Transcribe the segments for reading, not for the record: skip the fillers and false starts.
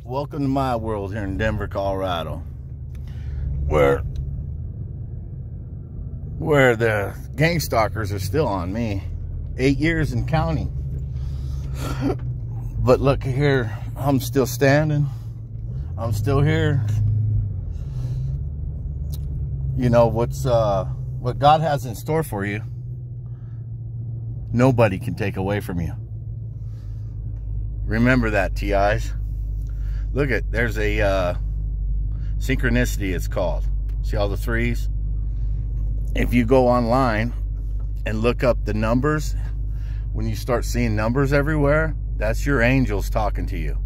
Welcome to my world here in Denver, Colorado, where the gang stalkers are still on me. 8 years and counting. But look here, I'm still standing. I'm still here. You know what God has in store for you, nobody can take away from you. Remember that, TIs. Look at, there's a synchronicity, it's called. See all the threes? If you go online and look up the numbers, when you start seeing numbers everywhere, that's your angels talking to you,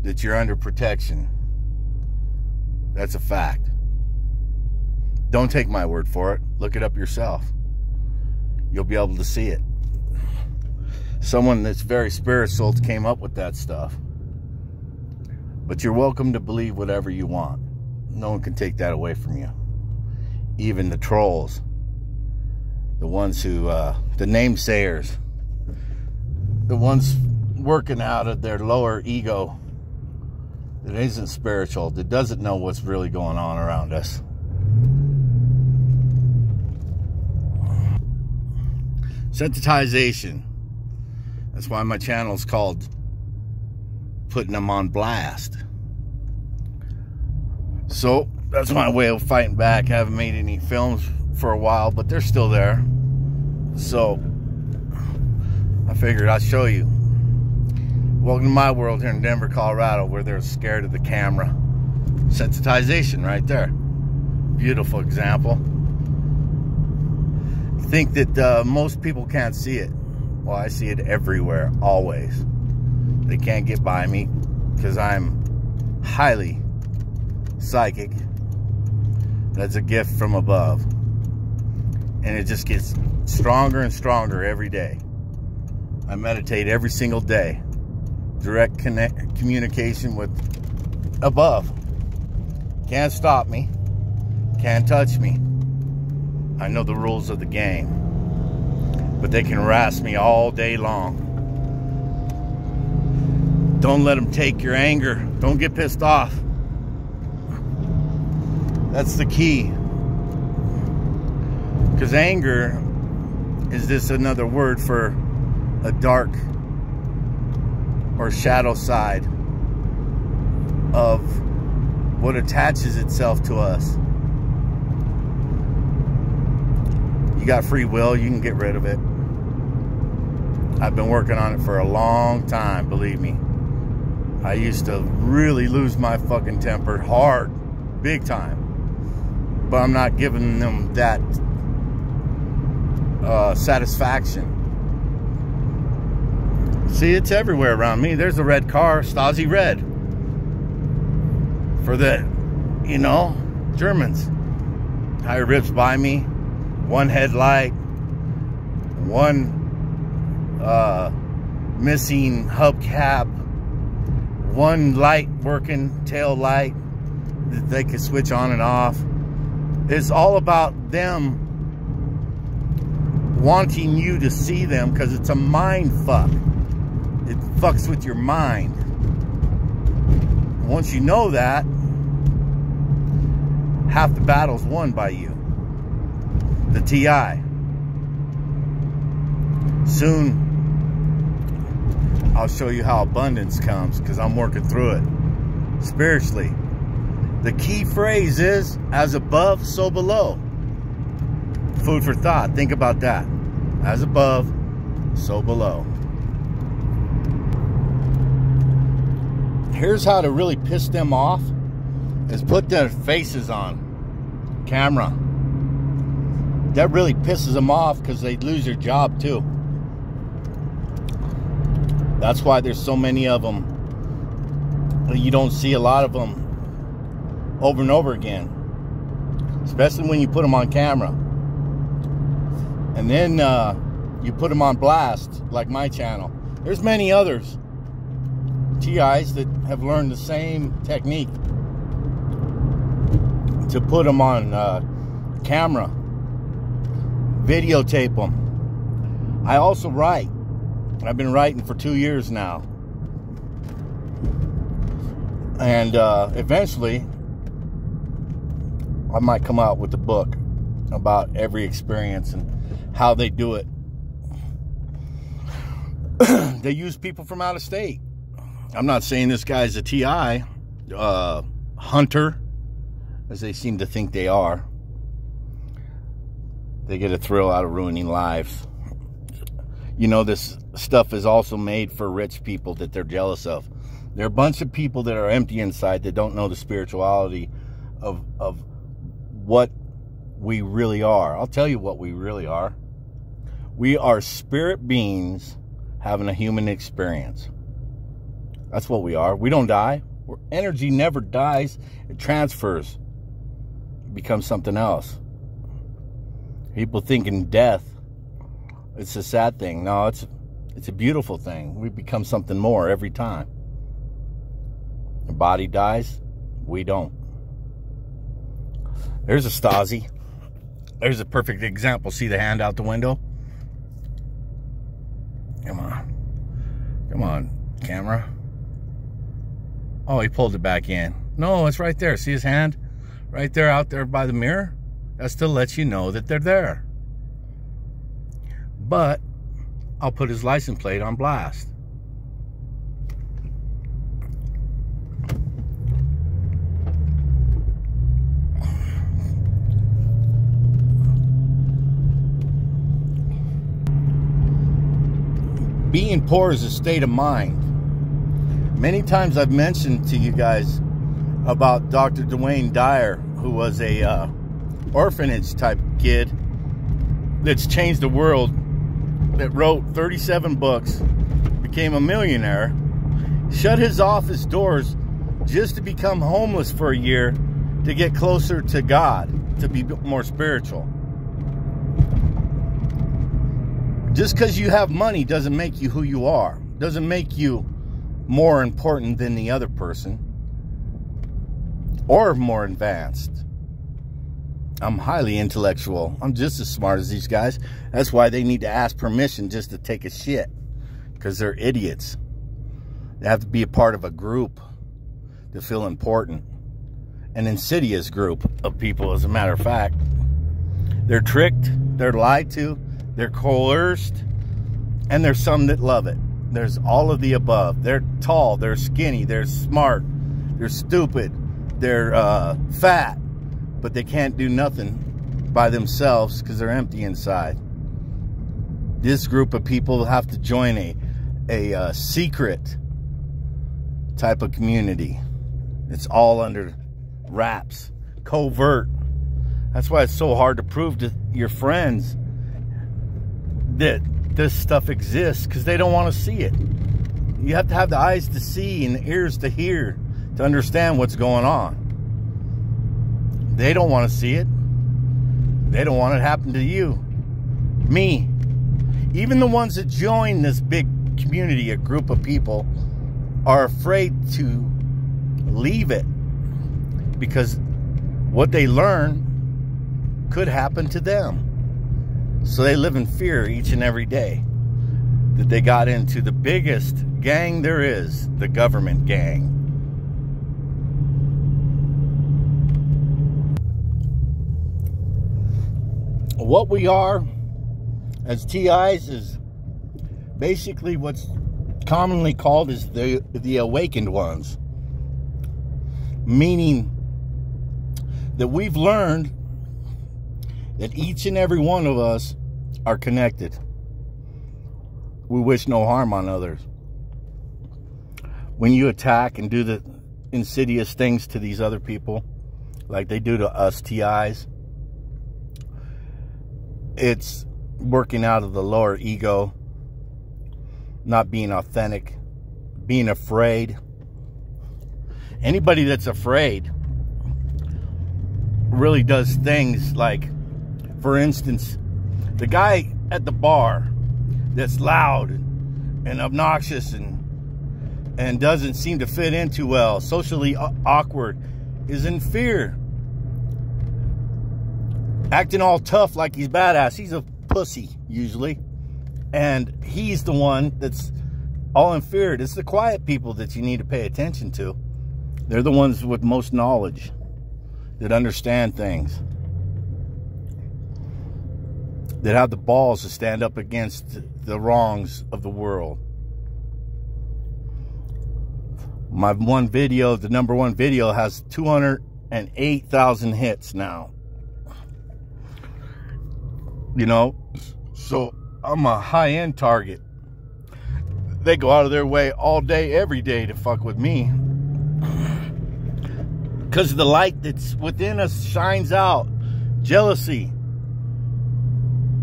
that you're under protection. That's a fact. Don't take my word for it. Look it up yourself. You'll be able to see it. Someone that's very spiritual came up with that stuff. But you're welcome to believe whatever you want. No one can take that away from you. Even the trolls. The ones who, the namesayers. The ones working out of their lower ego. That isn't spiritual. That doesn't know what's really going on around us. Sensitization. That's why my channel is called Putting Them on Blast. So that's my way of fighting back. I haven't made any films for a while, but they're still there. So I figured I'd show you. Welcome to my world here in Denver, Colorado, where they're scared of the camera. Sensitization right there. Beautiful example. Think that most people can't see it. Well, I see it everywhere, always. They can't get by me because I'm highly psychic. That's a gift from above. And it just gets stronger and stronger every day. I meditate every single day. Direct communication with above. Can't stop me. Can't touch me. I know the rules of the game. But they can harass me all day long. Don't let them take your anger. Don't get pissed off. That's the key. Because anger is just another word for a dark or shadow side of what attaches itself to us. You got free will, you can get rid of it. I've been working on it for a long time, believe me. I used to really lose my fucking temper hard, big time. But I'm not giving them that satisfaction. See, it's everywhere around me. There's a red car, Stasi red. For the, you know, Germans. Tire rips by me. One headlight. One missing hubcap. One light working, tail light that they can switch on and off. It's all about them wanting you to see them because it's a mind fuck. It fucks with your mind. Once you know that, half the battle's won by you. The TI. Soon, I'll show you how abundance comes because I'm working through it spiritually. The key phrase is, as above, so below. Food for thought. Think about that. As above, so below. Here's how to really piss them off, is put their faces on camera. That really pisses them off because they lose their job too. That's why there's so many of them. You don't see a lot of them over and over again. Especially when you put them on camera. And then you put them on blast, like my channel. There's many others. TIs that have learned the same technique. To put them on camera. Videotape them. I also write. I've been writing for 2 years now. And eventually, I might come out with a book about every experience and how they do it. They use people from out of state. I'm not saying this guy's a TI hunter, as they seem to think they are. They get a thrill out of ruining lives. You know, this stuff is also made for rich people that they're jealous of. There are a bunch of people that are empty inside that don't know the spirituality of what we really are. I'll tell you what we really are. We are spirit beings having a human experience. That's what we are. We don't die. Energy never dies. It transfers. It becomes something else. People thinking death, it's a sad thing. No, it's a beautiful thing. We become something more every time. The body dies, we don't. There's a Stasi. There's a perfect example. See the hand out the window? Come on. Come on, camera. Oh, he pulled it back in. No, it's right there. See his hand? Right there, out there by the mirror? That still lets you know that they're there. But I'll put his license plate on blast. Being poor is a state of mind. Many times I've mentioned to you guys about Dr. Dwayne Dyer, who was a orphanage type kid that's changed the world, that wrote 37 books, became a millionaire, shut his office doors just to become homeless for a year to get closer to God, to be more spiritual. Just because you have money doesn't make you who you are. Doesn't make you more important than the other person or more advanced. I'm highly intellectual. I'm just as smart as these guys. That's why they need to ask permission just to take a shit, because they're idiots. They have to be a part of a group to feel important. An insidious group of people, as a matter of fact. They're tricked, they're lied to, they're coerced, and there's some that love it. There's all of the above. They're tall, they're skinny, they're smart, they're stupid, they're fat, but they can't do nothing by themselves because they're empty inside. This group of people have to join a secret type of community. It's all under wraps, covert. That's why it's so hard to prove to your friends that this stuff exists, because they don't want to see it. You have to have the eyes to see and the ears to hear to understand what's going on. They don't want to see it. They don't want it to happen to you, me. Even the ones that join this big community, a group of people, are afraid to leave it, because what they learn could happen to them. So they live in fear each and every day that they got into the biggest gang there is, the government gang. What we are as TIs is basically what's commonly called as the awakened ones. Meaning that we've learned that each and every one of us are connected. We wish no harm on others. When you attack and do the insidious things to these other people, like they do to us TIs, it's working out of the lower ego, not being authentic, being afraid. Anybody that's afraid really does things like, for instance, the guy at the bar that's loud and obnoxious and doesn't seem to fit in too well, socially awkward, is in fear. Acting all tough like he's badass. He's a pussy, usually. And he's the one that's all in fear. It's the quiet people that you need to pay attention to. They're the ones with most knowledge that understand things, that have the balls to stand up against the wrongs of the world. My one video, the #1 video, has 208,000 hits now. You know, so I'm a high-end target. They go out of their way all day, every day to fuck with me. Because the light that's within us shines out. Jealousy.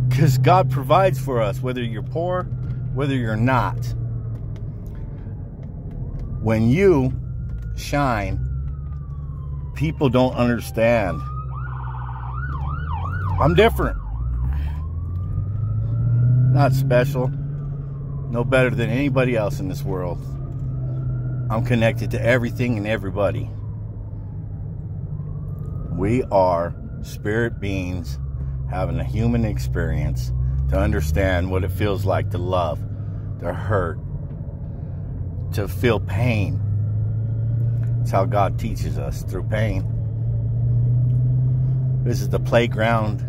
Because God provides for us, whether you're poor, whether you're not. When you shine, people don't understand. I'm different. Not special. No better than anybody else in this world. I'm connected to everything and everybody. We are spirit beings having a human experience to understand what it feels like to love, to hurt, to feel pain. It's how God teaches us, through pain. This is the playground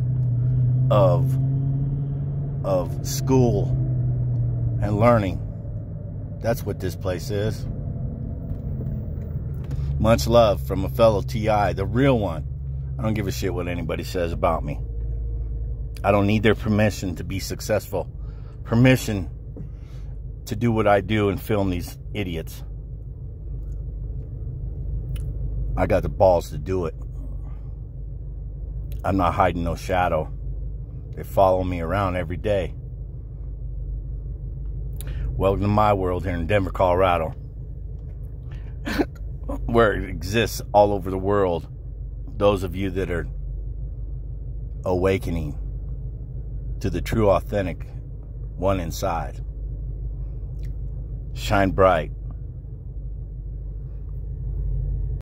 of school and learning. That's what this place is. Much love from a fellow TI, the real one. I don't give a shit what anybody says about me. I don't need their permission to be successful. Permission to do what I do and film these idiots. I got the balls to do it. I'm not hiding no shadow. They follow me around every day. Welcome to my world here in Denver, Colorado, where it exists all over the world. Those of you that are awakening to the true, authentic one inside. Shine bright.